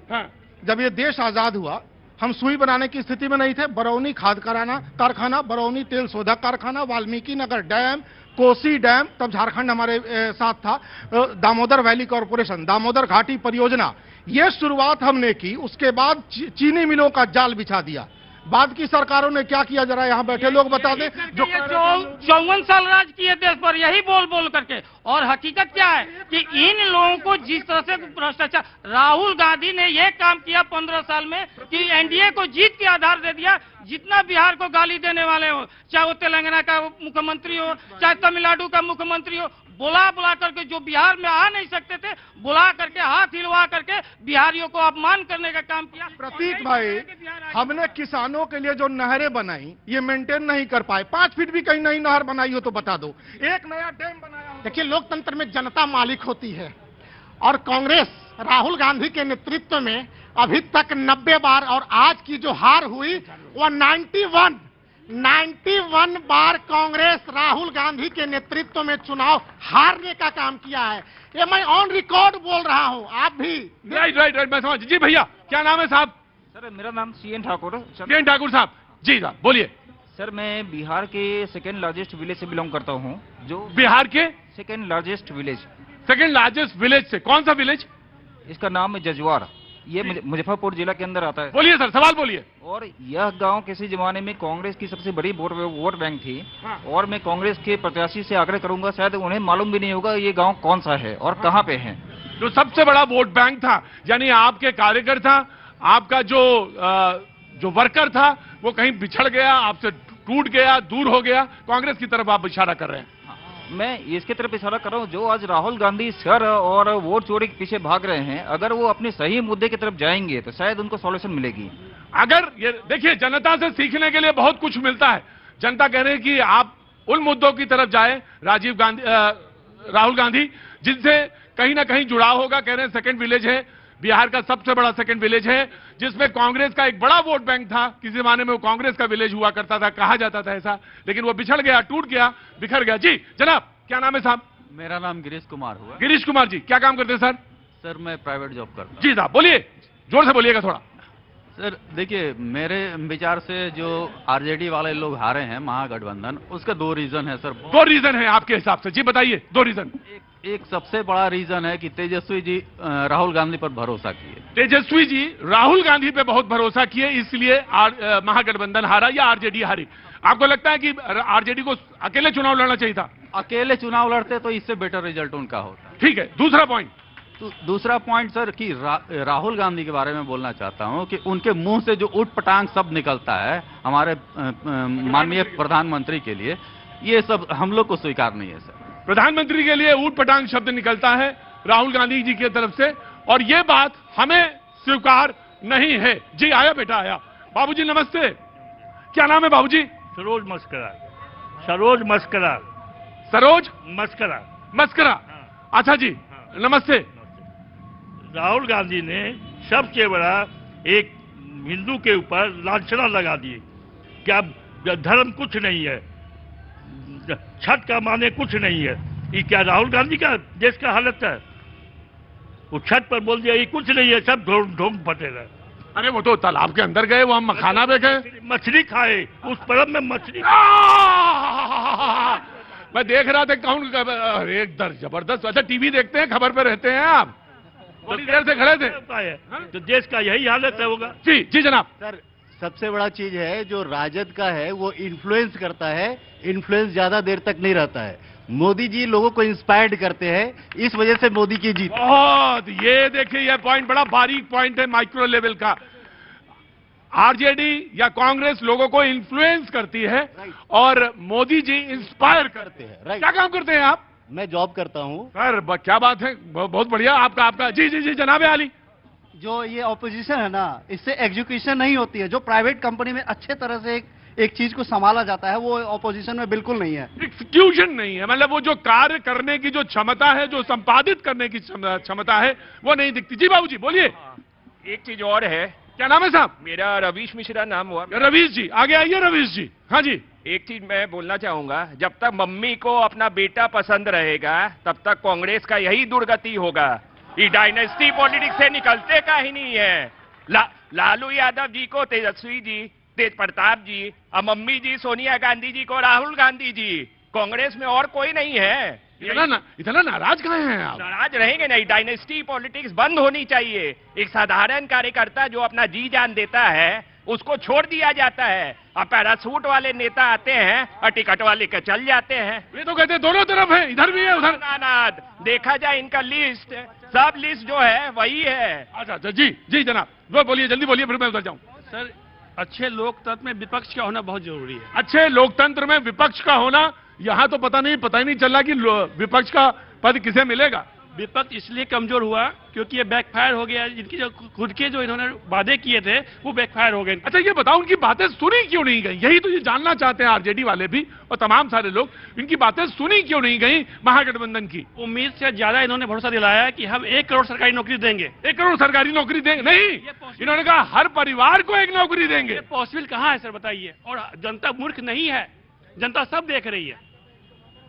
जब ये देश आजाद हुआ हम सुई बनाने की स्थिति में नहीं थे। बरौनी खाद कारखाना, बरौनी तेल शोधक कारखाना, वाल्मीकि नगर डैम, कोसी डैम, तब झारखंड हमारे साथ था, दामोदर वैली कॉरपोरेशन, दामोदर घाटी परियोजना, ये शुरुआत हमने की। उसके बाद चीनी मिलों का जाल बिछा दिया। बाद की सरकारों ने क्या किया, जरा यहाँ बैठे लोग बता दें। जो 54 साल राज किए देश पर यही बोल बोल करके, और हकीकत क्या है कि इन लोगों को जिस तरह से भ्रष्टाचार, राहुल गांधी ने यह काम किया 15 साल में कि एनडीए को जीत के आधार दे दिया। जितना बिहार को गाली देने वाले हो, चाहे वो तेलंगाना का मुख्यमंत्री हो, चाहे तमिलनाडु का मुख्यमंत्री हो, बुला बुला करके, जो बिहार में आ नहीं सकते थे, बुला करके हाथ हिलवा करके बिहारियों को अपमान करने का काम किया। प्रतीक भाई, हमने किसानों के लिए जो नहरें बनाई ये मेंटेन नहीं कर पाए। 5 फीट भी कहीं नई नहर बनाई हो तो बता दो। एक नया डैम बनाया। देखिए, लोकतंत्र में जनता मालिक होती है और कांग्रेस राहुल गांधी के नेतृत्व में अभी तक 90 बार, और आज की जो हार हुई वो 91 बार कांग्रेस राहुल गांधी के नेतृत्व में चुनाव हारने का काम किया है। ये मैं ऑन रिकॉर्ड बोल रहा हूं, आप भी। राइट, मैं समझ। जी भैया, क्या नाम है साहब? सर मेरा नाम CN ठाकुर है। CN ठाकुर साहब, जी साहब बोलिए। सर मैं बिहार के सेकेंड लार्जेस्ट विलेज से बिलोंग करता हूँ। जो बिहार के second largest village. Second largest village से? कौन सा विलेज? इसका नाम है जजवार। ये मुजफ्फरपुर जिला के अंदर आता है। बोलिए सर, सवाल बोलिए। और यह गांव किसी जमाने में कांग्रेस की सबसे बड़ी वोट बैंक थी। हाँ। और मैं कांग्रेस के प्रत्याशी से आग्रह करूंगा, शायद उन्हें मालूम भी नहीं होगा ये गांव कौन सा है और कहां पे है। जो सबसे बड़ा वोट बैंक था, यानी आपके कार्यकर्ता, आपका जो वर्कर था, वो कहीं बिछड़ गया, आपसे टूट गया, दूर हो गया, कांग्रेस की तरफ आप इशारा कर रहे हैं। मैं इसके तरफ इशारा कर रहा हूं, जो आज राहुल गांधी सर और वोट चोरी के पीछे भाग रहे हैं, अगर वो अपने सही मुद्दे की तरफ जाएंगे तो शायद उनको सॉल्यूशन मिलेगी। अगर ये देखिए, जनता से सीखने के लिए बहुत कुछ मिलता है। जनता कह रहे हैं कि आप उन मुद्दों की तरफ जाए, राहुल गांधी, जिनसे कहीं ना कहीं जुड़ाव होगा। कह रहे हैं सेकंड विलेज है, बिहार का सबसे बड़ा सेकंड विलेज है, जिसमें कांग्रेस का एक बड़ा वोट बैंक था। किसी जमाने में वो कांग्रेस का विलेज हुआ करता था, कहा जाता था ऐसा, लेकिन वो बिछड़ गया, टूट गया, बिखर गया। जी जनाब, क्या नाम है साहब? मेरा नाम गिरीश कुमार हुआ। गिरीश कुमार जी, क्या काम करते हैं सर? सर मैं प्राइवेट जॉब करता हूँ। जी साहब बोलिए, जोर से बोलिएगा थोड़ा। सर देखिए, मेरे विचार से जो आरजेडी वाले लोग हारे हैं महागठबंधन, उसका 2 रीजन है सर। 2 रीजन है आपके हिसाब से? जी बताइए 2 रीजन। एक सबसे बड़ा रीजन है कि तेजस्वी जी राहुल गांधी पर भरोसा किए। तेजस्वी जी राहुल गांधी पे बहुत भरोसा किए, इसलिए महागठबंधन हारा या आरजेडी हारी? आपको लगता है कि आरजेडी को अकेले चुनाव लड़ना चाहिए था? अकेले चुनाव लड़ते तो इससे बेटर रिजल्ट उनका होता। ठीक है, दूसरा पॉइंट। तो दूसरा पॉइंट सर कि राहुल गांधी के बारे में बोलना चाहता हूं कि उनके मुंह से जो उठ पटांग शब्द निकलता है हमारे माननीय प्रधानमंत्री के लिए, ये सब हम लोग को स्वीकार नहीं है सर। प्रधानमंत्री के लिए ऊट पटांग शब्द निकलता है राहुल गांधी जी की तरफ से, और ये बात हमें स्वीकार नहीं है। जी आया बेटा आया। बाबूजी नमस्ते, क्या नाम है बाबूजी? Saroj mascara. Saroj mascara. Saroj mascara. Mascara, अच्छा जी नमस्ते। राहुल गांधी ने सबसे बड़ा एक हिंदू के ऊपर लांछना लगा दी कि अब धर्म कुछ नहीं है, छठ का माने कुछ नहीं है। ये क्या राहुल गांधी का देश का हालत है? वो छठ पर बोल दिया ये कुछ नहीं है, सब ढोंग फटेगा। अरे वो तो तालाब के अंदर गए, वो हम मखाना पे गए, मछली खाए, उस पर्व में मछली। मैं देख रहा था कौन, अरे एकदम जबरदस्त। अच्छा टीवी देखते हैं, खबर पे रहते हैं आप? बड़ी देर से खड़े थे। तो देश का यही हालत है होगा। जी जी जनाब। सर सबसे बड़ा चीज है जो राजद का है, वो इन्फ्लुएंस करता है, इन्फ्लुएंस ज्यादा देर तक नहीं रहता है। मोदी जी लोगों को इंस्पायर्ड करते हैं, इस वजह से मोदी की जीत। बहुत, ये देखिए ये पॉइंट बड़ा बारीक पॉइंट है, माइक्रो लेवल का। आरजेडी या कांग्रेस लोगों को इन्फ्लुएंस करती है और मोदी जी इंस्पायर करते हैं। क्या काम करते हैं आप? मैं जॉब करता हूं। सर क्या बात है, बहुत बढ़िया। आपका जी जी जी जनाब आली। जो ये ऑपोजिशन है ना, इससे एग्जीक्यूशन नहीं होती है। जो प्राइवेट कंपनी में अच्छे तरह से एक चीज को संभाला जाता है, वो ऑपोजिशन में बिल्कुल नहीं है। एग्जीक्यूशन नहीं है, मतलब वो जो कार्य करने की जो क्षमता है, जो संपादित करने की क्षमता है, वो नहीं दिखती। जी बाबूजी बोलिए। एक चीज और है। क्या नाम है साहब? मेरा रवीश मिश्रा नाम हुआ। रवीश जी आगे आइए। रवीश जी हाँ जी। एक चीज मैं बोलना चाहूंगा, जब तक मम्मी को अपना बेटा पसंद रहेगा तब तक कांग्रेस का यही दुर्गति होगा। ये डायनेस्टी पॉलिटिक्स से निकलते का ही नहीं है। लालू यादव जी को तेजस्वी जी, तेज प्रताप जी, और मम्मी जी सोनिया गांधी जी को राहुल गांधी जी। कांग्रेस में और कोई नहीं है। इतना नाराज कहाँ हैं आप? नाराज रहेंगे नहीं। डायनेस्टी पॉलिटिक्स बंद होनी चाहिए। एक साधारण कार्यकर्ता जो अपना जी जान देता है, उसको छोड़ दिया जाता है। और पैरासूट वाले नेता आते हैं और टिकट वाले के चल जाते हैं। ये तो कहते हैं दोनों तरफ है, इधर भी है उधर। ना देखा जाए इनका लिस्ट, सब लिस्ट जो है वही है। अच्छा अच्छा, जी जी जनाब, वो बोलिए, जल्दी बोलिए, फिर मैं उधर जाऊं। सर, अच्छे लोकतंत्र में विपक्ष का होना बहुत जरूरी है। अच्छे लोकतंत्र में विपक्ष का होना, यहाँ तो पता ही नहीं चल रहा कि विपक्ष का पद किसे मिलेगा। विपक्ष इसलिए कमजोर हुआ क्योंकि ये बैकफायर हो गया। इनकी जो खुद के जो इन्होंने वादे किए थे वो बैकफायर हो गए। अच्छा ये बताओ, उनकी बातें सुनी क्यों नहीं गई? यही तो ये जानना चाहते हैं आरजेडी वाले भी और तमाम सारे लोग, इनकी बातें सुनी क्यों नहीं गई महागठबंधन की? उम्मीद से ज्यादा इन्होंने भरोसा दिलाया कि हम 1 करोड़ सरकारी नौकरी देंगे। 1 करोड़ सरकारी नौकरी देंगे? नहीं, इन्होंने कहा हर परिवार को 1 नौकरी देंगे। पॉसिबल कहाँ है सर, बताइए। और जनता मूर्ख नहीं है, जनता सब देख रही है।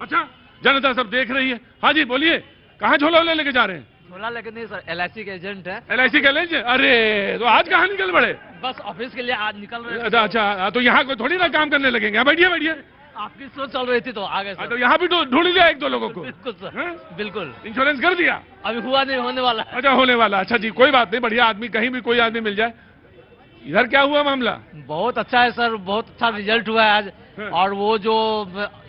अच्छा, जनता सब देख रही है। हाँ जी बोलिए, कहाँ झोला लेके जा रहे हैं? झोला लेके नहीं सर, LIC के एजेंट है। LIC के एजेंट? अरे तो आज कहाँ निकल पड़े? बस ऑफिस के लिए आज निकल रहे। अच्छा अच्छा, तो यहाँ कोई थोड़ी ना काम करने लगेंगे। बैठिए बैठिए, आपकी सोच चल रही थी तो आ गए सर। तो यहाँ भी ढूंढ लिया 1-2 लोगों को? बिल्कुल सर, बिल्कुल। इंश्योरेंस कर दिया? अभी हुआ नहीं, होने वाला। अच्छा होने वाला। अच्छा जी, कोई बात नहीं, बढ़िया आदमी, कहीं भी कोई आदमी मिल जाए। इधर क्या हुआ मामला? बहुत अच्छा है सर, बहुत अच्छा रिजल्ट हुआ है आज। और वो जो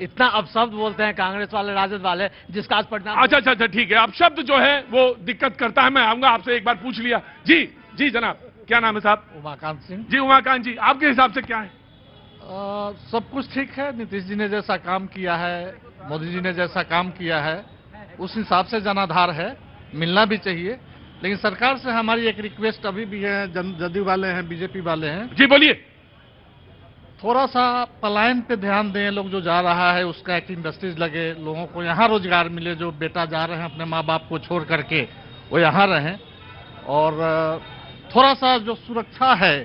इतना अपशब्द बोलते हैं कांग्रेस वाले, राजद वाले, जिसका आज परिणाम। अच्छा अच्छा अच्छा, ठीक है। अपशब्द जो है वो दिक्कत करता है। मैं आऊंगा, आपसे एक बार पूछ लिया। जी जी जनाब, क्या नाम है साहब? उमाकांत सिंह। जी उमाकांत जी, आपके हिसाब से क्या है? सब कुछ ठीक है। नीतीश जी ने जैसा काम किया है, मोदी जी ने जैसा काम किया है, उस हिसाब से जनाधार है, मिलना भी चाहिए। लेकिन सरकार से हमारी एक रिक्वेस्ट अभी भी है, जदयू वाले हैं, बीजेपी वाले हैं। जी बोलिए। थोड़ा सा पलायन पे ध्यान दें। लोग जो जा रहा है उसका एक इंडस्ट्रीज लगे, लोगों को यहाँ रोजगार मिले। जो बेटा जा रहे हैं अपने माँ बाप को छोड़ करके, वो यहाँ रहें। और थोड़ा सा जो सुरक्षा है,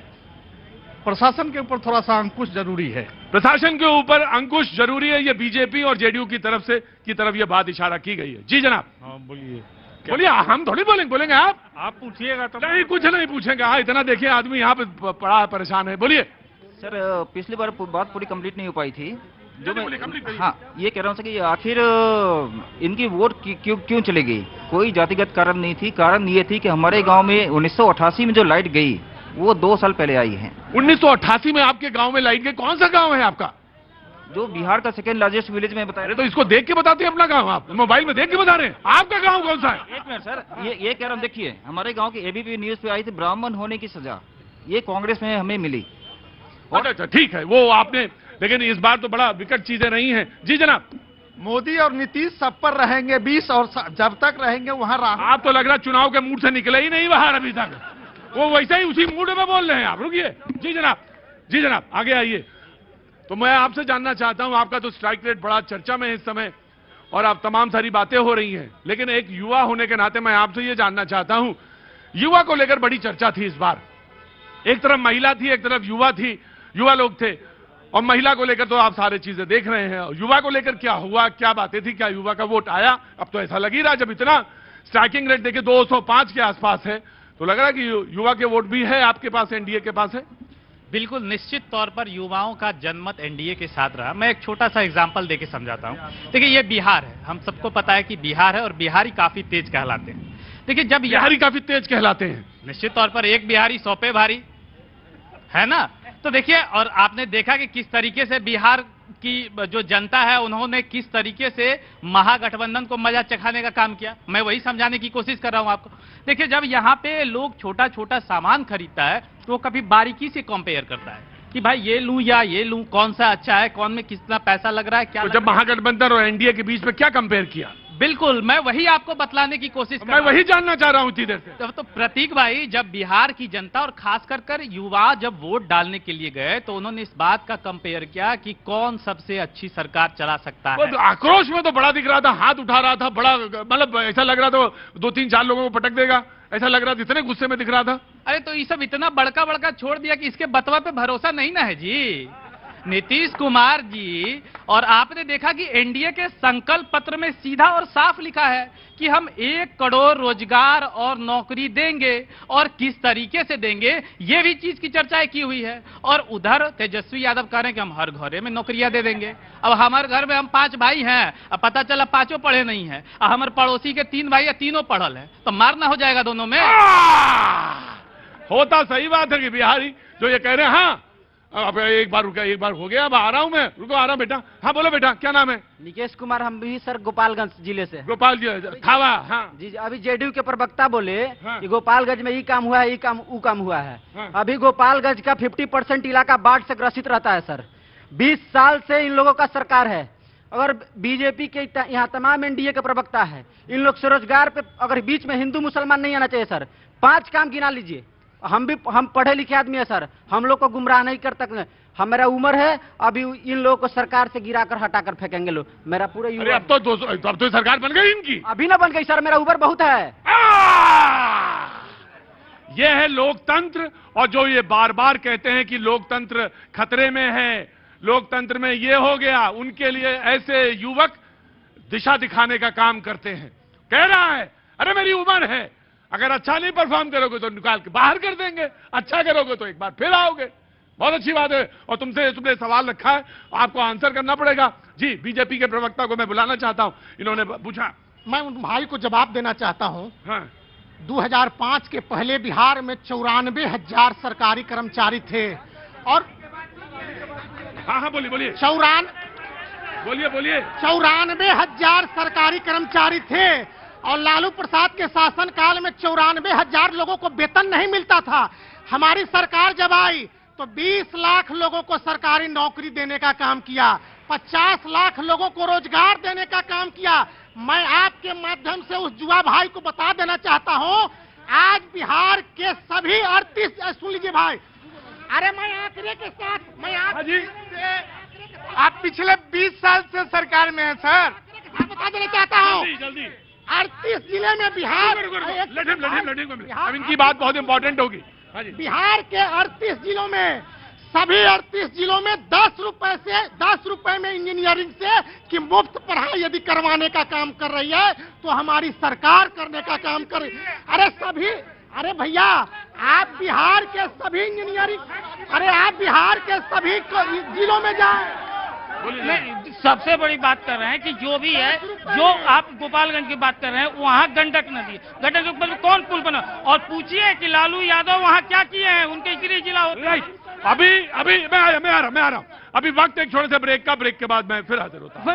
प्रशासन के ऊपर थोड़ा सा अंकुश जरूरी है। प्रशासन के ऊपर अंकुश जरूरी है, ये बीजेपी और जेडीयू की तरफ ये बात इशारा की गई है। जी जनाब। हाँ बोलिए। बोलिए, हम थोड़ी बोलेंगे आप पूछिएगा तो। नहीं, कुछ नहीं पूछेंगे। हाँ, इतना देखिए आदमी यहाँ पे पड़ा परेशान है। बोलिए सर, पिछली बार बात पूरी कंप्लीट नहीं हो पाई थी। जो मैं हाँ ये कह रहा हूँ कि आखिर इनकी वोट क्यों चली गई? कोई जातिगत कारण नहीं थी। कारण ये थी कि हमारे गांव में 1988 में जो लाइट गई वो 2 साल पहले आई है। 1988 में आपके गांव में लाइट गई? कौन सा गांव है आपका? जो बिहार का 2nd लार्जेस्ट विलेज में बताया। तो इसको देख के बताते हैं अपना गांव? आप मोबाइल में देख के बता रहे हैं? आपका गांव कौन सा है? 1 मिनट सर, ये कह रहा हूँ, देखिए हमारे गांव की ABP न्यूज पे आई थी ब्राह्मण होने की सजा, ये कांग्रेस में हमें मिली। अच्छा ठीक है, वो आपने, लेकिन इस बार तो बड़ा विकट चीजें रही हैं। जी जनाब। मोदी और नीतीश सब पर रहेंगे 20 और जब तक रहेंगे वहां आप तो लग रहा चुनाव के मूड से निकले ही नहीं बाहर अभी तक। वो वैसे ही उसी मूड में बोल रहे हैं आप। रुकिए। जी जनाब, जी जनाब, आगे आइए। तो मैं आपसे जानना चाहता हूं, आपका तो स्ट्राइक रेट बड़ा चर्चा में है इस समय और आप तमाम सारी बातें हो रही हैं, लेकिन एक युवा होने के नाते मैं आपसे ये जानना चाहता हूं, युवा को लेकर बड़ी चर्चा थी इस बार। एक तरफ महिला थी, एक तरफ युवा लोग थे, और महिला को लेकर तो आप सारी चीजें देख रहे हैं। युवा को लेकर क्या हुआ, क्या बातें थी, क्या युवा का वोट आया? अब तो ऐसा लग ही रहा, जब इतना स्ट्राइकिंग रेट देखिए 205 के आसपास है, तो लग रहा है कि युवा के वोट भी है आपके पास, एनडीए के पास है। बिल्कुल निश्चित तौर पर युवाओं का जनमत एनडीए के साथ रहा। मैं एक छोटा सा एग्जांपल देके समझाता हूं। देखिए ये बिहार है, हम सबको पता है कि बिहार है और बिहारी काफी तेज कहलाते हैं। देखिए जब बिहारी काफी तेज कहलाते हैं, निश्चित तौर पर एक बिहारी 100 पे भारी है ना। तो देखिए, और आपने देखा कि किस तरीके से बिहार की जो जनता है उन्होंने किस तरीके से महागठबंधन को मजा चखाने का काम किया। मैं वही समझाने की कोशिश कर रहा हूं आपको। देखिए जब यहाँ पे लोग छोटा छोटा सामान खरीदता है तो वो कभी बारीकी से कंपेयर करता है कि भाई ये लूं या ये लूं, कौन सा अच्छा है, कौन में कितना पैसा लग रहा है, क्या। तो जब महागठबंधन और एनडीए के बीच में क्या कंपेयर किया? बिल्कुल, मैं वही आपको बतलाने की कोशिश कर मैं वही जानना चाह रहा हूं इतनी देर से। तो प्रतीक भाई, जब बिहार की जनता और खास कर युवा जब वोट डालने के लिए गए तो उन्होंने इस बात का कंपेयर किया कि कौन सबसे अच्छी सरकार चला सकता है। तो आक्रोश में तो बड़ा दिख रहा था, हाथ उठा रहा था, बड़ा मतलब ऐसा लग रहा था 2-3-4 लोगों को पटक देगा, ऐसा लग रहा था, इतने गुस्से में दिख रहा था। अरे तो ये सब इतना बड़का छोड़ दिया कि इसके बतवा पे भरोसा नहीं ना है जी। नीतीश कुमार जी, और आपने देखा कि एनडीए के संकल्प पत्र में सीधा और साफ लिखा है कि हम 1 करोड़ रोजगार और नौकरी देंगे, और किस तरीके से देंगे ये भी चीज की चर्चाएं की हुई है। और उधर तेजस्वी यादव कह रहे हैं कि हम हर घरे में नौकरियां दे देंगे। अब हमारे घर में हम 5 भाई हैं, अब पता चला 5 पढ़े नहीं है, अब हमारे पड़ोसी के 3 भाई या 3 पढ़ल है, तो मारना हो जाएगा दोनों में। होता सही बात है कि बिहारी जो ये कह रहे हैं हाँ अब एक बार रुका, एक बार हो गया, अब आ रहा हूं मैं, रुको आ रहा हूं बेटा। हाँ बोलो बेटा, क्या नाम है? निकेश कुमार, हम भी सर गोपालगंज जिले से। गोपाल जी खावा। हाँ जी, अभी जेडीयू के प्रवक्ता बोले कि गोपालगंज में ये काम हुआ है, ये काम वो काम हुआ है। अभी गोपालगंज का 50% इलाका बाढ़ से ग्रसित रहता है सर। 20 साल से इन लोगों का सरकार है। अगर बीजेपी के यहाँ तमाम एनडीए के प्रवक्ता है, इन लोग स्वरोजगार पे अगर बीच में हिंदू मुसलमान नहीं आना चाहिए सर। 5 काम गिना लीजिए। हम पढ़े लिखे आदमी है सर, हम लोग को गुमराह नहीं कर सकते। हमारा उम्र है, अभी इन लोगों को सरकार से गिराकर हटाकर फेंकेंगे लोग। मेरा पूरा अरे अब तो सरकार बन गई इनकी। अभी ना बन गई सर, मेरा उम्र बहुत है। ये है लोकतंत्र। और जो ये बार बार कहते हैं कि लोकतंत्र खतरे में है, लोकतंत्र में ये हो गया, उनके लिए ऐसे युवक दिशा दिखाने का काम करते हैं। कह रहा है अरे मेरी उम्र है, अगर अच्छा नहीं परफॉर्म करोगे तो निकाल के बाहर कर देंगे, अच्छा करोगे तो एक बार फिर आओगे। बहुत अच्छी बात है। और तुमने सवाल रखा है, आपको आंसर करना पड़ेगा। जी, बीजेपी के प्रवक्ता को मैं बुलाना चाहता हूं। इन्होंने पूछा, मैं उन भाई को जवाब देना चाहता हूं। 2005 के पहले बिहार में 94,000 सरकारी कर्मचारी थे और हाँ बोलिए बोलिए 94,000 सरकारी कर्मचारी थे और लालू प्रसाद के शासनकाल में 94,000 लोगों को वेतन नहीं मिलता था। हमारी सरकार जब आई तो 20 लाख लोगों को सरकारी नौकरी देने का काम किया, 50 लाख लोगों को रोजगार देने का काम किया। मैं आपके माध्यम से उस जुआ भाई को बता देना चाहता हूं, आज बिहार के सभी 38, सुन लीजिए भाई, अरे मैं आंकड़े के साथ, आप पिछले 20 साल से सरकार में हैं सर, बता देना चाहता हूँ। जल्दी 38 जिले में बिहार, अब इनकी बात बहुत इंपॉर्टेंट होगी। बिहार के 38 जिलों में, सभी 38 जिलों में 10 रुपए में इंजीनियरिंग से कि मुफ्त पढ़ाई यदि करवाने का काम कर रही है तो हमारी सरकार करने का काम कर रही है। अरे सभी, अरे भैया आप बिहार के सभी इंजीनियरिंग, अरे आप बिहार के सभी जिलों में जाएं। नहीं, सबसे बड़ी बात कर रहे हैं कि जो भी है, जो आप गोपालगंज की बात कर रहे हैं, वहाँ गंडक नदी, गंडक के ऊपर कौन पुल बना, और पूछिए कि लालू यादव वहाँ क्या किए हैं, उनके गृह जिला होता है। अभी मैं आ रहा हूँ। अभी वक्त एक छोटे से ब्रेक का, ब्रेक के बाद मैं फिर हाजिर होता हूँ।